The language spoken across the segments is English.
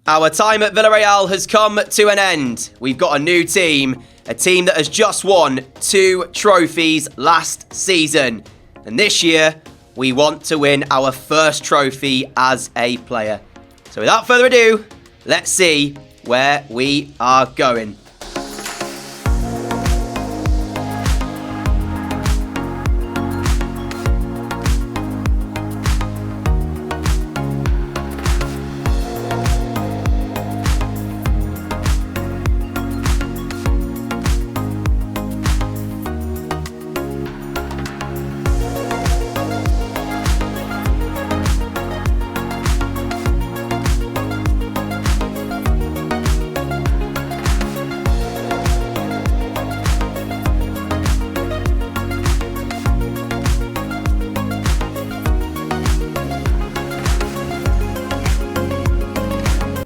Our time at Villarreal has come to an end. We've got a new team, a team that has just won 2 trophies last season. And this year, we want to win our first trophy as a player. So without further ado, let's see where we are going.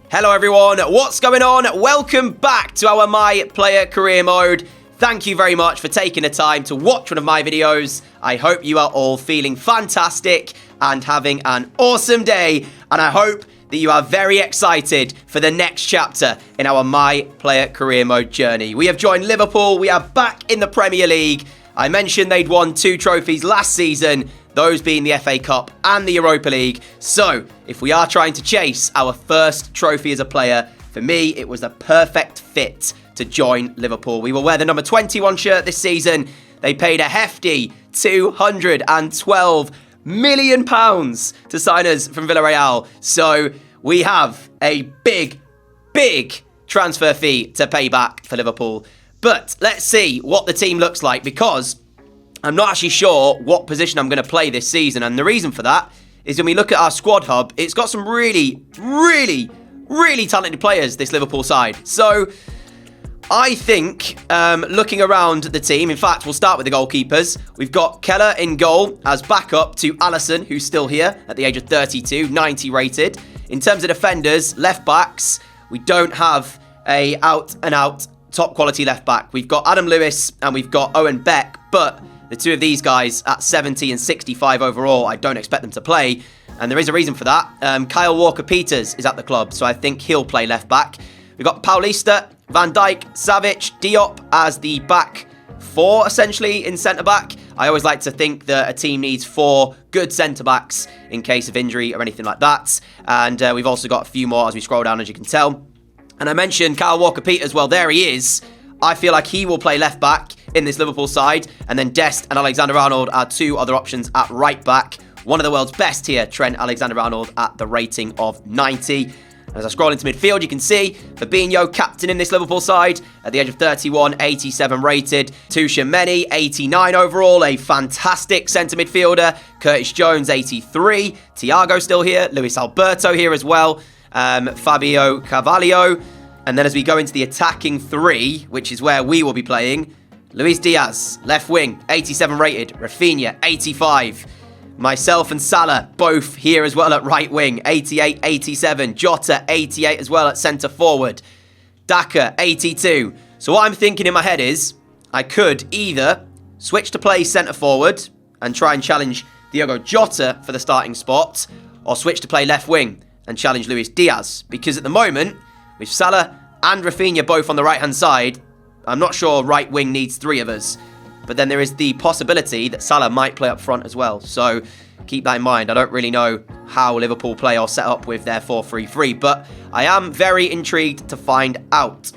Hello everyone, what's going on? Welcome back to our My Player Career Mode. Thank you very much for taking the time to watch one of my videos. I hope you are all feeling fantastic and having an awesome day. And I hope that you are very excited for the next chapter in our My Player Career Mode journey. We have joined Liverpool, we are back in the Premier League. I mentioned they'd won 2 trophies last season, those being the FA Cup and the Europa League. So, if we are trying to chase our first trophy as a player, for me, it was a perfect fit to join Liverpool. We will wear the number 21 shirt this season. They paid a hefty £212 million to sign us from Villarreal. So, we have a big transfer fee to pay back for Liverpool. But let's see what the team looks like, because I'm not actually sure what position I'm going to play this season. And the reason for that is when we look at our squad hub, it's got some really talented players, this Liverpool side. So I think looking around the team, in fact, we'll start with the goalkeepers. We've got Keller in goal as backup to Alisson, who's still here at the age of 32, 90 rated. In terms of defenders, left backs, we don't have a out-and-out top quality left back. We've got Adam Lewis and we've got Owen Beck, but the two of these guys at 70 and 65 overall, I don't expect them to play. And there is a reason for that. Kyle Walker-Peters is at the club, so I think he'll play left back. We've got Paulista, Van Dijk, Savic, Diop as the back 4, essentially, in centre-back. I always like to think that a team needs 4 good centre-backs in case of injury or anything like that. And we've also got a few more as we scroll down, as you can tell. And I mentioned Kyle Walker-Peters. Well, there he is. I feel like he will play left back in this Liverpool side. And then Dest and Alexander-Arnold are 2 other options at right back. One of the world's best here, Trent Alexander-Arnold, at the rating of 90. As I scroll into midfield, you can see Fabinho, captain in this Liverpool side, at the age of 31, 87 rated. Tchouameni, 89 overall, a fantastic centre midfielder. Curtis Jones, 83. Thiago still here. Luis Alberto here as well. Fabio Carvalho. And then as we go into the attacking 3, which is where we will be playing, Luis Diaz, left wing, 87 rated. Rafinha, 85. Myself and Salah, both here as well at right wing, 88, 87. Jota, 88 as well at centre forward. Daka, 82. So what I'm thinking in my head is, I could either switch to play centre forward and try and challenge Diogo Jota for the starting spot, or switch to play left wing and challenge Luis Diaz. Because at the moment, with Salah and Rafinha both on the right-hand side, I'm not sure right wing needs 3 of us. But then there is the possibility that Salah might play up front as well. So keep that in mind. I don't really know how Liverpool play or set up with their 4-3-3. But I am very intrigued to find out.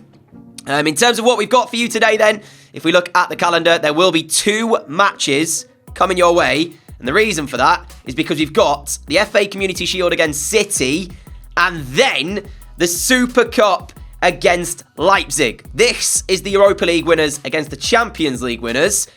In terms of what we've got for you today then, if we look at the calendar, there will be 2 matches coming your way. And the reason for that is because we've got the FA Community Shield against City and then the Super Cup against Leipzig. This is the Europa League winners against the Champions League winners.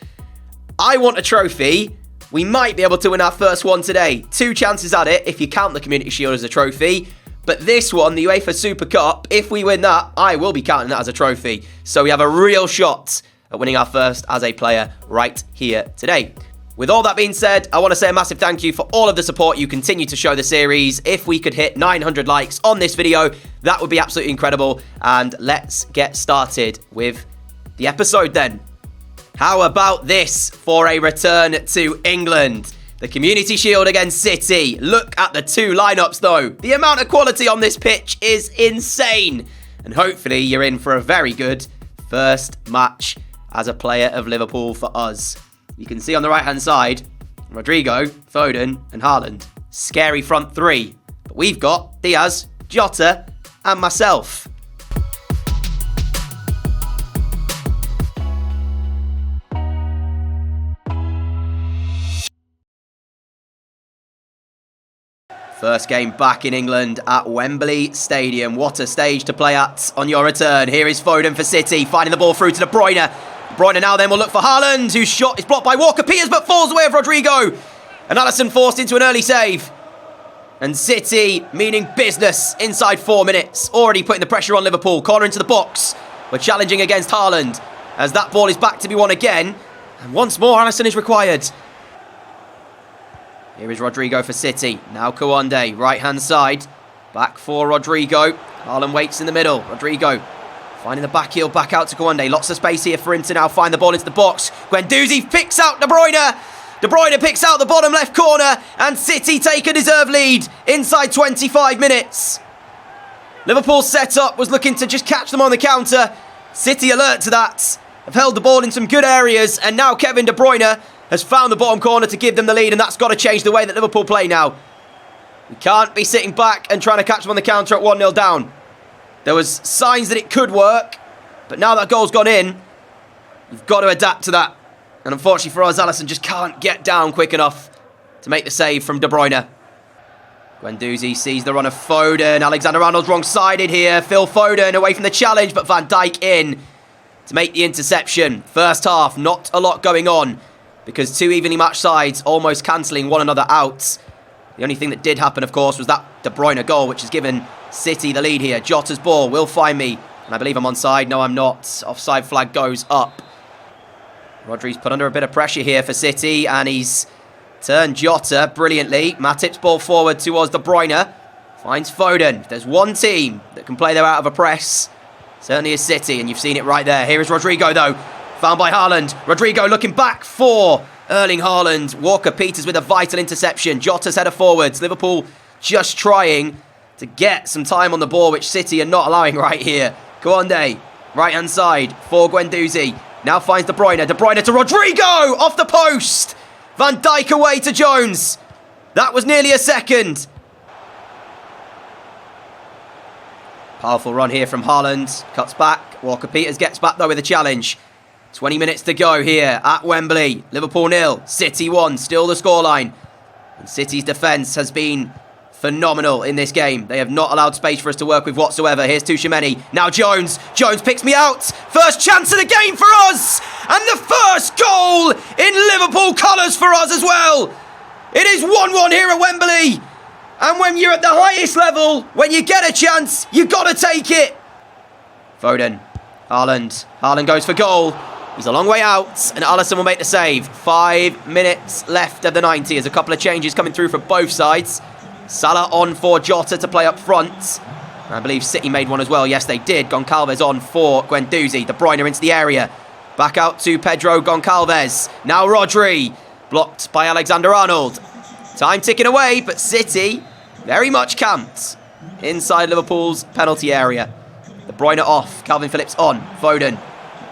I want a trophy. We might be able to win our first one today. 2 chances at it if you count the Community Shield as a trophy. But this one, the UEFA Super Cup, if we win that, I will be counting that as a trophy. So we have a real shot at winning our first as a player right here today. With all that being said, I want to say a massive thank you for all of the support you continue to show the series. If we could hit 900 likes on this video, that would be absolutely incredible. And let's get started with the episode then. How about this for a return to England? The Community Shield against City. Look at the two lineups, though. The amount of quality on this pitch is insane. And hopefully you're in for a very good first match as a player of Liverpool for us. You can see on the right-hand side, Rodrigo, Foden and Haaland. Scary front three. But we've got Diaz, Jota and myself. First game back in England at Wembley Stadium. What a stage to play at on your return. Here is Foden for City, finding the ball through to De Bruyne. De Bruyne now then will look for Haaland, whose shot is blocked by Walker-Peters but falls away of Rodrigo. And Alisson forced into an early save. And City meaning business inside 4 minutes. Already putting the pressure on Liverpool. Corner into the box. We're challenging against Haaland as that ball is back to be won again. And once more Alisson is required. Here is Rodrigo for City. Now Kouande, right-hand side. Back for Rodrigo. Haaland waits in the middle. Rodrigo finding the back heel, back out to Kouande. Lots of space here for him to now find the ball into the box. Guendouzi picks out De Bruyne. De Bruyne picks out the bottom left corner. And City take a deserved lead inside 25 minutes. Liverpool's setup was looking to just catch them on the counter. City alert to that. Have held the ball in some good areas. And now Kevin De Bruyne has found the bottom corner to give them the lead, and that's got to change the way that Liverpool play now. We can't be sitting back and trying to catch them on the counter at 1-0 down. There was signs that it could work, but now that goal's gone in, you've got to adapt to that. And unfortunately for us, Alisson just can't get down quick enough to make the save from De Bruyne. Guendouzi sees the run of Foden. Alexander-Arnold's wrong-sided here. Phil Foden away from the challenge, but Van Dijk in to make the interception. First half, not a lot going on, because two evenly matched sides almost cancelling one another out. The only thing that did happen, of course, was that De Bruyne goal, which has given City the lead here. Jota's ball will find me. And I believe I'm onside. No, I'm not. Offside flag goes up. Rodri's put under a bit of pressure here for City, and he's turned Jota brilliantly. Matip's ball forward towards De Bruyne. Finds Foden. If there's one team that can play there out of a press, certainly is City, and you've seen it right there. Here is Rodrigo, though. Found by Haaland. Rodrigo looking back for Erling Haaland. Walker-Peters with a vital interception. Jota's header forwards. Liverpool just trying to get some time on the ball, which City are not allowing right here. Kouande, right-hand side for Guendouzi. Now finds De Bruyne. De Bruyne to Rodrigo! Off the post! Van Dijk away to Jones. That was nearly a second. Powerful run here from Haaland. Cuts back. Walker-Peters gets back, though, with a challenge. 20 minutes to go here at Wembley. Liverpool 0, City 1, still the scoreline. And City's defence has been phenomenal in this game. They have not allowed space for us to work with whatsoever. Here's Tchouaméni. Now Jones. Jones picks me out. First chance of the game for us. And the first goal in Liverpool colours for us as well. It is 1-1 here at Wembley. And when you're at the highest level, when you get a chance, you've got to take it. Foden. Haaland. Haaland goes for goal. He's a long way out, and Alisson will make the save. 5 minutes left of the 90. There's a couple of changes coming through for both sides. Salah on for Jota to play up front. I believe City made one as well. Yes, they did. Goncalves on for Guendouzi. De Bruyne into the area. Back out to Pedro Goncalves. Now Rodri. Blocked by Alexander-Arnold. Time ticking away, but City very much camped inside Liverpool's penalty area. De Bruyne off. Calvin Phillips on. Foden.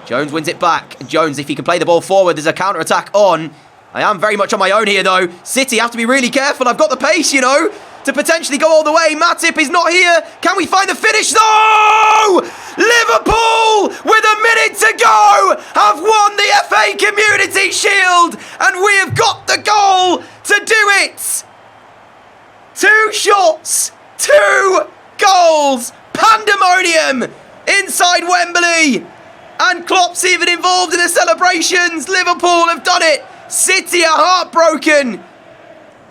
Jones wins it back. Jones, if he can play the ball forward, there's a counter-attack on. I am very much on my own here, though. City have to be really careful. I've got the pace, you know, to potentially go all the way. Matip is not here. Can we find the finish? No! Liverpool, with a minute to go, have won the FA Community Shield. And we have got the goal to do it. 2 shots, 2 goals. Pandemonium inside Wembley. And Klopp's even involved in the celebrations. Liverpool have done it. City are heartbroken.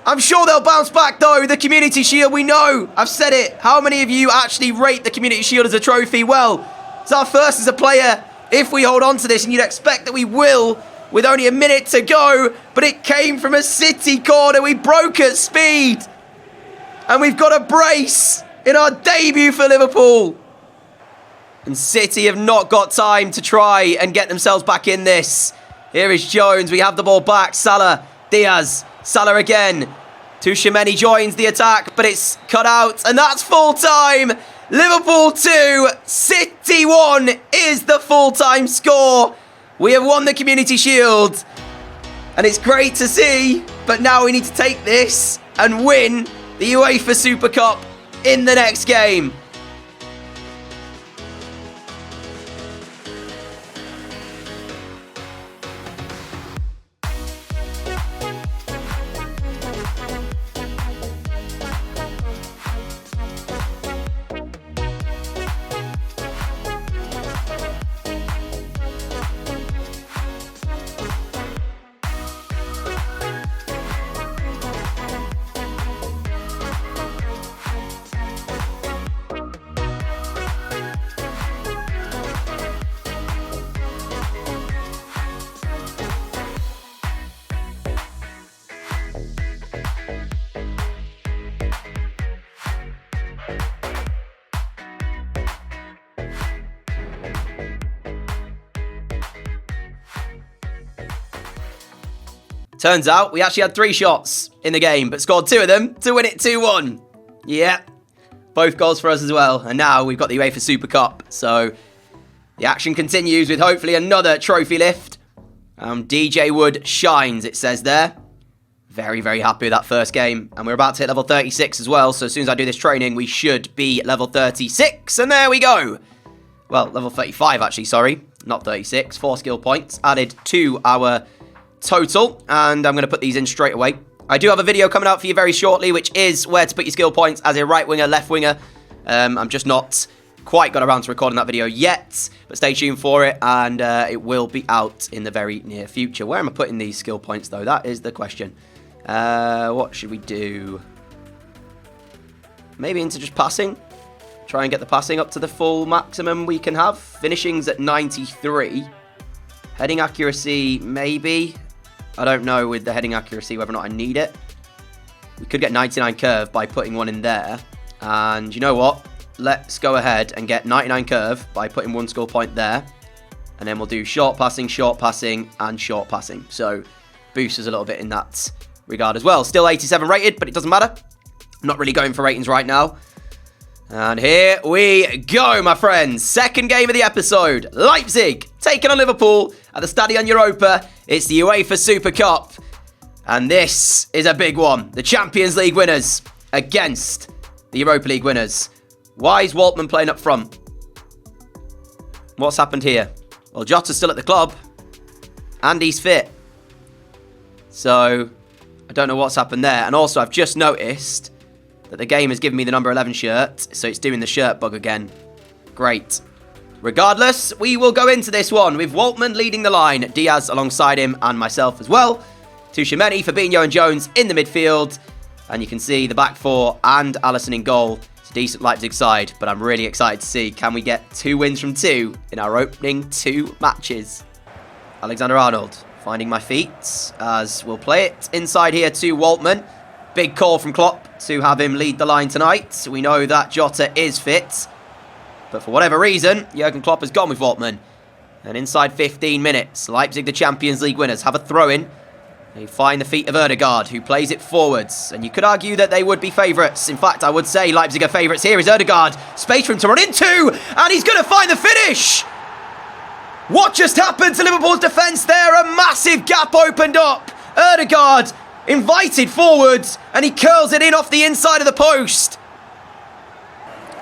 I'm sure they'll bounce back, though. The Community Shield, we know. I've said it. How many of you actually rate the Community Shield as a trophy? Well, it's our first as a player if we hold on to this, and you'd expect that we will with only a minute to go. But it came from a City corner. We broke at speed. And we've got a brace in our debut for Liverpool. And City have not got time to try and get themselves back in this. Here is Jones. We have the ball back. Salah, Diaz. Salah again. Tchouaméni joins the attack, but it's cut out, and that's full time. Liverpool 2, City 1 is the full-time score. We have won the Community Shield, and it's great to see, but now we need to take this and win the UEFA Super Cup in the next game. Turns out we actually had 3 shots in the game, but scored 2 of them to win it 2-1. Yeah, both goals for us as well. And now we've got the UEFA Super Cup. So the action continues with hopefully another trophy lift. DJWood shines, it says there. Very, very happy with that first game. And we're about to hit level 36 as well. So as soon as I do this training, we should be level 36. And there we go. Well, level 35 actually, sorry. Not 36. 4 skill points added to our total, and I'm going to put these in straight away. I do have a video coming out for you very shortly, which is where to put your skill points as a right winger, left winger. I'm just not quite got around to recording that video yet, but stay tuned for it, and it will be out in the very near future. Where am I putting these skill points, though? That is the question. What should we do? Maybe into just passing. Try and get the passing up to the full maximum we can have. Finishing's at 93. Heading accuracy, maybe. I don't know with the heading accuracy whether or not I need it. We could get 99 curve by putting one in there. And you know what? Let's go ahead and get 99 curve by putting 1 skill point there. And then we'll do short passing, and short passing. So boost us a little bit in that regard as well. Still 87 rated, but it doesn't matter. I'm not really going for ratings right now. And here we go, my friends. Second game of the episode. Leipzig taking on Liverpool at the Stadion Europa. It's the UEFA Super Cup. And this is a big one. The Champions League winners against the Europa League winners. Why is Waltman playing up front? What's happened here? Well, Jota's still at the club. And he's fit. So, I don't know what's happened there. And also, I've just noticed that the game has given me the number 11 shirt, so it's doing the shirt bug again. Great. Regardless, we will go into this one with Waltman leading the line, Diaz alongside him, and myself as well. Tchouaméni, Fabinho and Jones in the midfield. And you can see the back 4 and Alisson in goal. It's a decent Leipzig side, but I'm really excited to see, can we get 2 wins from 2 in our opening 2 matches? Alexander-Arnold finding my feet, as we'll play it inside here to Waltman. Big call from Klopp to have him lead the line tonight. We know that Jota is fit. But for whatever reason, Jurgen Klopp has gone with Waltman. And inside 15 minutes, Leipzig, the Champions League winners, have a throw-in. They find the feet of Ødegaard, who plays it forwards. And you could argue that they would be favourites. In fact, I would say Leipzig are favourites. Here is Ødegaard. Space for him to run into. And he's going to find the finish. What just happened to Liverpool's defence there? A massive gap opened up. Ødegaard invited forwards, and he curls it in off the inside of the post.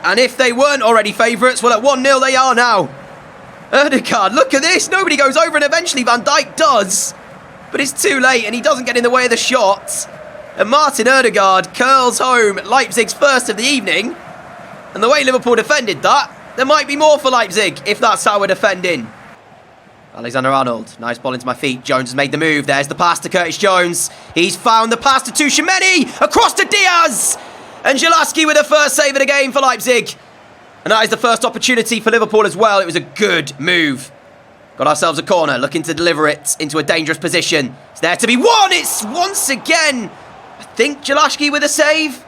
And if they weren't already favourites, well, at 1-0 they are now. Ødegaard, look at this. Nobody goes over, and eventually Van Dijk does. But it's too late, and he doesn't get in the way of the shot. And Martin Ødegaard curls home Leipzig's first of the evening. And the way Liverpool defended that, there might be more for Leipzig if that's how we're defending. Alexander-Arnold, nice ball into my feet. Jones has made the move. There's the pass to Curtis Jones. He's found the pass to Tchouaméni. Across to Diaz. And Zielinski with the first save of the game for Leipzig. And that is the first opportunity for Liverpool as well. It was a good move. Got ourselves a corner, looking to deliver it into a dangerous position. It's there to be won. It's once again, I think, Zielinski with a save.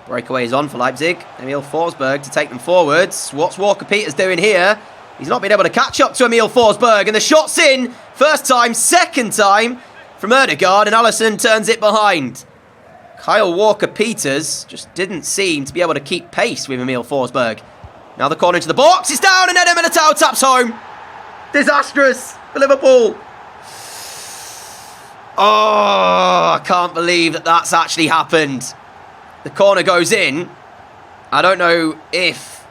Breakaway is on for Leipzig. Emil Forsberg to take them forwards. What's Walker-Peters doing here? He's not been able to catch up to Emil Forsberg, and the shot's in. First time, second time, from Ødegaard, and Alisson turns it behind. Kyle Walker-Peters just didn't seem to be able to keep pace with Emil Forsberg. Now the corner into the box, it's down, and Eder Militao taps home. Disastrous for Liverpool. Oh, I can't believe that that's actually happened. The corner goes in. I don't know if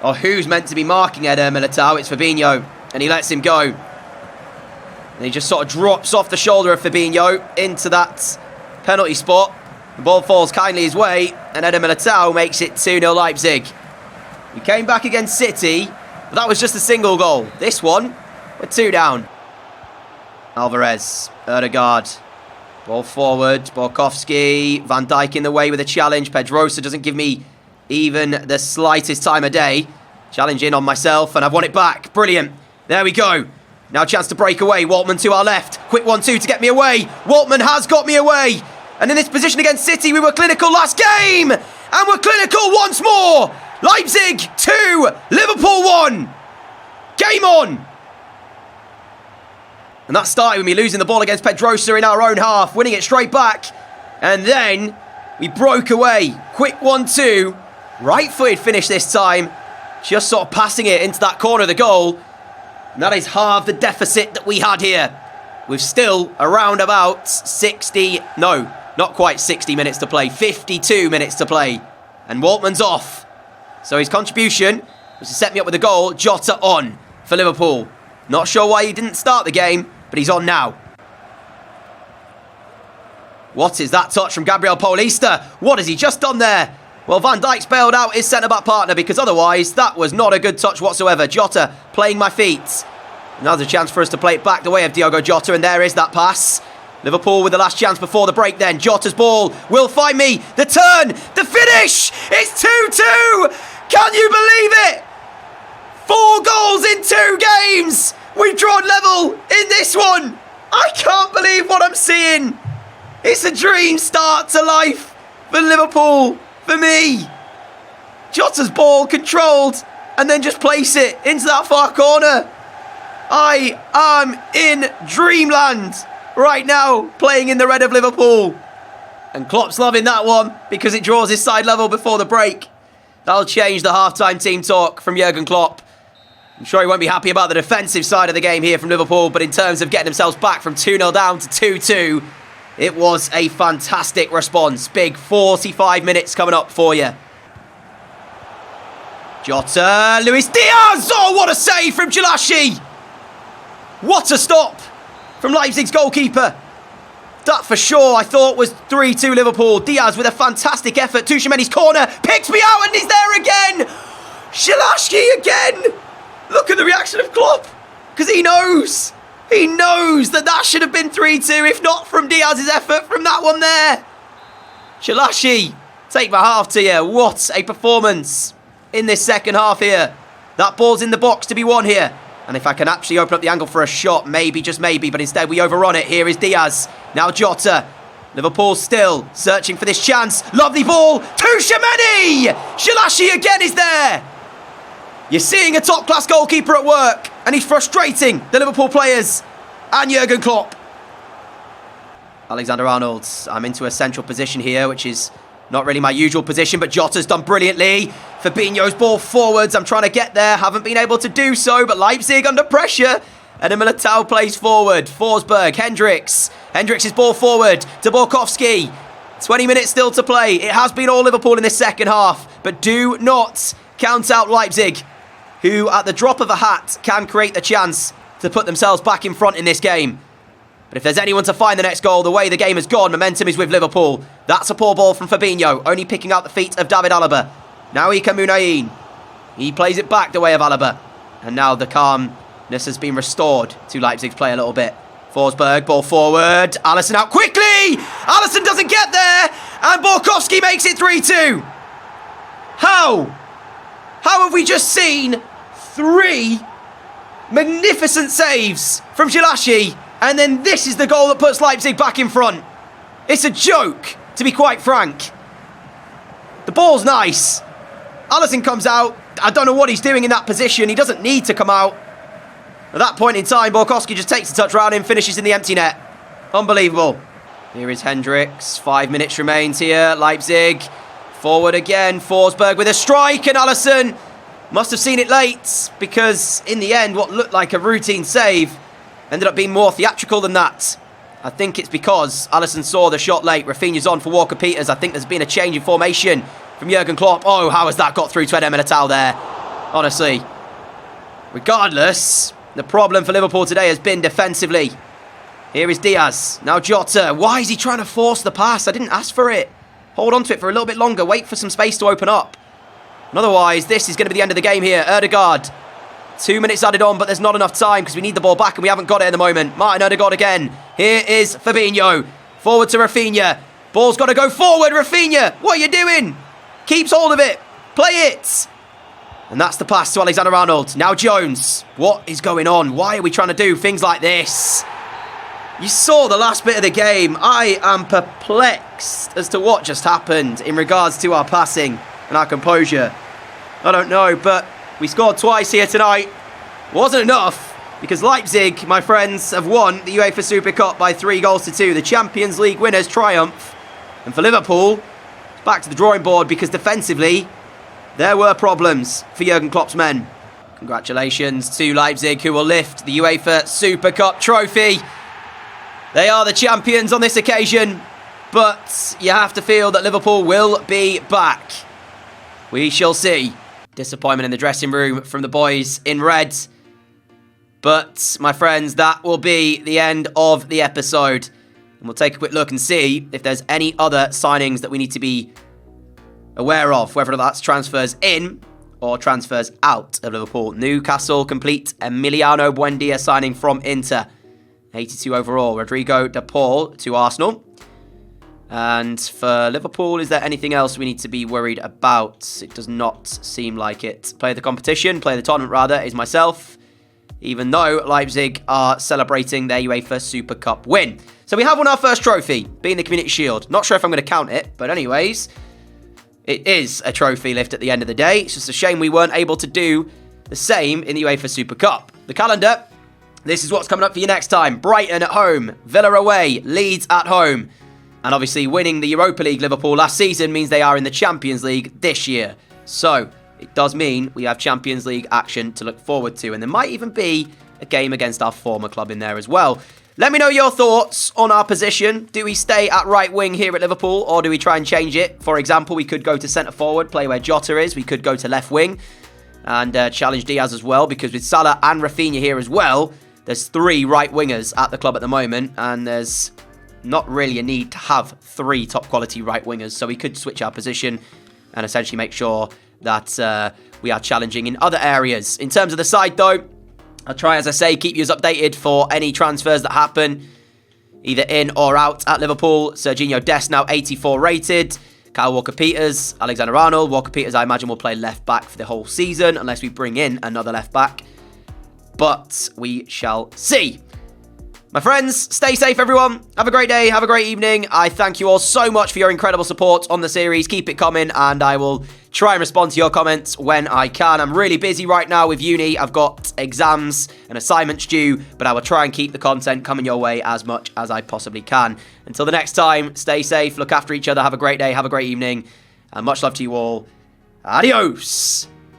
or who's meant to be marking Eder Militao. It's Fabinho, and he lets him go. And he just sort of drops off the shoulder of Fabinho into that penalty spot. The ball falls kindly his way, and Eder Militao makes it 2-0 Leipzig. We came back against City, but that was just a single goal. This one, we're 2 down. Alvarez, Ødegaard, ball forward, Borkowski, Van Dijk in the way with a challenge. Pedrosa doesn't give me even the slightest time of day. Challenge in on myself, and I've won it back. Brilliant. There we go. Now a chance to break away. Waltman to our left. Quick 1-2 to get me away. Waltman has got me away. And in this position against City, we were clinical last game. And we're clinical once more. Leipzig 2, Liverpool 1. Game on. And that started with me losing the ball against Pedrosa in our own half, winning it straight back. And then we broke away. Quick 1-2. Right-footed finish this time. Just sort of passing it into that corner of the goal. And that is half the deficit that we had here. With still around about 60... No, not quite 60 minutes to play. 52 minutes to play. And Waltman's off. So his contribution was to set me up with a goal. Jota on for Liverpool. Not sure why he didn't start the game, but he's on now. What is that touch from Gabriel Paulista? What has he just done there? Well, Van Dijk's bailed out his centre-back partner because otherwise that was not a good touch whatsoever. Jota playing my feet. Another chance for us to play it back the way of Diogo Jota, and there is that pass. Liverpool with the last chance before the break then. Jota's ball will find me. The turn, the finish. It's 2-2. Can you believe it? 4 goals in 2 games. We've drawn level in this one. I can't believe what I'm seeing. It's a dream start to life for Liverpool, for me. Jota's ball controlled and then just place it into that far corner. I am in dreamland right now, playing in the red of Liverpool. And Klopp's loving that one because it draws his side level before the break. That'll change the halftime team talk from Jurgen Klopp. I'm sure he won't be happy about the defensive side of the game here from Liverpool, but in terms of getting themselves back from 2-0 down to 2-2, it was a fantastic response. Big 45 minutes coming up for you. Jota, Luis Diaz! Oh, what a save from Jalashi! What a stop from Leipzig's goalkeeper. That for sure I thought was 3-2 Liverpool. Diaz with a fantastic effort. Tuchemani's corner picks me out and he's there again. Jalashi again. Look at the reaction of Klopp. Because he knows. He knows that that should have been 3-2 if not from Diaz's effort from that one there. Jalashi, take my half to you. What a performance in this second half here. That ball's in the box to be won here. And if I can actually open up the angle for a shot, maybe, just maybe, but instead we overrun it. Here is Diaz. Now Jota. Liverpool still searching for this chance. Lovely ball. Tuchemani! Jalashi again is there. You're seeing a top-class goalkeeper at work, and he's frustrating the Liverpool players and Jurgen Klopp. Alexander-Arnold. I'm into a central position here, which is not really my usual position, but Jota's done brilliantly. Fabinho's ball forwards. I'm trying to get there. Haven't been able to do so, but Leipzig under pressure. And Militao plays forward. Forsberg, Hendricks. Hendricks' ball forward to Borkowski. 20 minutes still to play. It has been all Liverpool in this second half, but do not count out Leipzig, who at the drop of a hat can create the chance to put themselves back in front in this game. But if there's anyone to find the next goal, the way the game has gone, momentum is with Liverpool. That's a poor ball from Fabinho, only picking out the feet of David Alaba. Now Ika Munayin. He plays it back the way of Alaba. And now the calmness has been restored to Leipzig's play a little bit. Forsberg, ball forward. Alisson out quickly! Alisson doesn't get there! And Borkowski makes it 3-2. How? How have we just seen 3 magnificent saves from Jalashi? And then this is the goal that puts Leipzig back in front. It's a joke, to be quite frank. The ball's nice. Alisson comes out. I don't know what he's doing in that position. He doesn't need to come out. At that point in time, Borkowski just takes the touch round and finishes in the empty net. Unbelievable. Here is Hendricks. 5 minutes remains here. Leipzig. Forward again. Forsberg with a strike. And Alisson must have seen it late, because in the end, what looked like a routine save ended up being more theatrical than that. I think it's because Alisson saw the shot late. Rafinha's on for Walker-Peters. I think there's been a change in formation from Jurgen Klopp. Oh, how has that got through to Eder Militao there? Honestly. Regardless, the problem for Liverpool today has been defensively. Here is Diaz. Now Jota. Why is he trying to force the pass? I didn't ask for it. Hold on to it for a little bit longer. Wait for some space to open up. And otherwise, this is going to be the end of the game here. Ødegaard. 2 minutes added on, but there's not enough time because we need the ball back and we haven't got it at the moment. Martin Ødegaard again. Here is Fabinho. Forward to Rafinha. Ball's got to go forward. Rafinha, what are you doing? Keeps hold of it. Play it. And that's the pass to Alexander-Arnold. Now Jones. What is going on? Why are we trying to do things like this? You saw the last bit of the game. I am perplexed as to what just happened in regards to our passing and our composure. I don't know, but we scored twice here tonight. Wasn't enough, because Leipzig, my friends, have won the UEFA Super Cup by 3-2. The Champions League winners triumph. And for Liverpool, it's back to the drawing board, because defensively, there were problems for Jurgen Klopp's men. Congratulations to Leipzig, who will lift the UEFA Super Cup trophy. They are the champions on this occasion, but you have to feel that Liverpool will be back. We shall see. Disappointment in the dressing room from the boys in red. But, my friends, that will be the end of the episode. And we'll take a quick look and see if there's any other signings that we need to be aware of, whether that's transfers in or transfers out of Liverpool. Newcastle complete Emiliano Buendia signing from Inter. 82 overall. Rodrigo de Paul to Arsenal. And for Liverpool, is there anything else we need to be worried about? It does not seem like it. Player of the competition, player of the tournament rather, is myself. Even though Leipzig are celebrating their UEFA Super Cup win. So we have won our first trophy, being the Community Shield. Not sure if I'm going to count it, but anyways, it is a trophy lift at the end of the day. It's just a shame we weren't able to do the same in the UEFA Super Cup. The calendar, this is what's coming up for you next time. Brighton at home, Villa away, Leeds at home. And obviously winning the Europa League Liverpool last season means they are in the Champions League this year. So it does mean we have Champions League action to look forward to. And there might even be a game against our former club in there as well. Let me know your thoughts on our position. Do we stay at right wing here at Liverpool, or do we try and change it? For example, we could go to centre forward, play where Jota is. We could go to left wing and challenge Diaz as well, because with Salah and Rafinha here as well, there's 3 right wingers at the club at the moment, and there's not really a need to have 3 top quality right wingers. So we could switch our position and essentially make sure that we are challenging in other areas. In terms of the side though, I'll try, as I say, keep you updated for any transfers that happen, either in or out at Liverpool. Serginho Dest now 84 rated. Kyle Walker-Peters, Alexander-Arnold. Walker-Peters, I imagine, will play left back for the whole season, unless we bring in another left back. But we shall see. My friends, stay safe, everyone. Have a great day. Have a great evening. I thank you all so much for your incredible support on the series. Keep it coming, and I will try and respond to your comments when I can. I'm really busy right now with uni. I've got exams and assignments due, but I will try and keep the content coming your way as much as I possibly can. Until the next time, stay safe, look after each other, have a great day, have a great evening, and much love to you all. Adios!